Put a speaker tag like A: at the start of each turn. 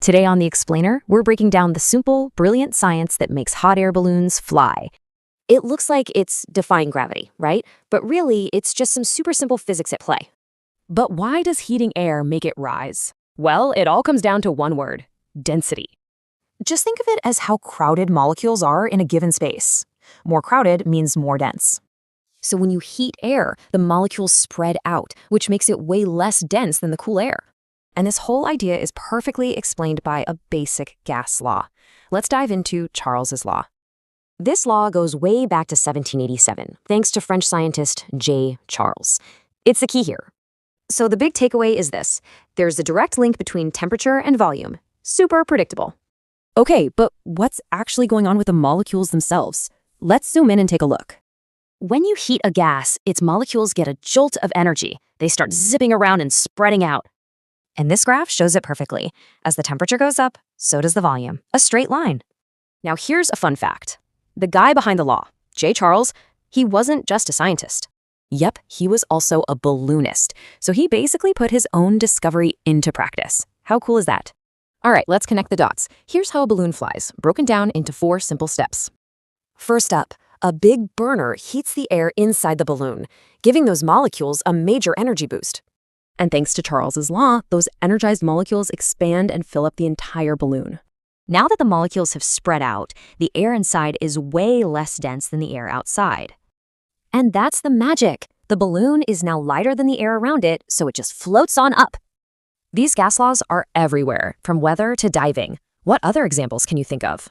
A: Today on The Explainer, we're breaking down the simple, brilliant science that makes hot air balloons fly. It looks like it's defying gravity, right? But really, it's just some super simple physics at play.
B: But why does heating air make it rise? Well, it all comes down to one word: density.
C: Just think of it as how crowded molecules are in a given space. More crowded means more dense.
A: So when you heat air, the molecules spread out, which makes it way less dense than the cool air. And this whole idea is perfectly explained by a basic gas law. Let's dive into Charles's law. This law goes way back to 1787, thanks to French scientist J. Charles. It's the key here. So the big takeaway is this: there's a direct link between temperature and volume. Super predictable.
B: Okay, but what's actually going on with the molecules themselves? Let's zoom in and take a look.
A: When you heat a gas, its molecules get a jolt of energy. They start zipping around and spreading out. And this graph shows it perfectly. As the temperature goes up, so does the volume. A straight line. Now here's a fun fact. The guy behind the law, J. Charles, he wasn't just a scientist. Yep, he was also a balloonist. So he basically put his own discovery into practice. How cool is that? All right, let's connect the dots. Here's how a balloon flies, broken down into 4 simple steps. First up, a big burner heats the air inside the balloon, giving those molecules a major energy boost.
B: And thanks to Charles's law, those energized molecules expand and fill up the entire balloon.
A: Now that the molecules have spread out, the air inside is way less dense than the air outside. And that's the magic. The balloon is now lighter than the air around it, so it just floats on up. These gas laws are everywhere, from weather to diving. What other examples can you think of?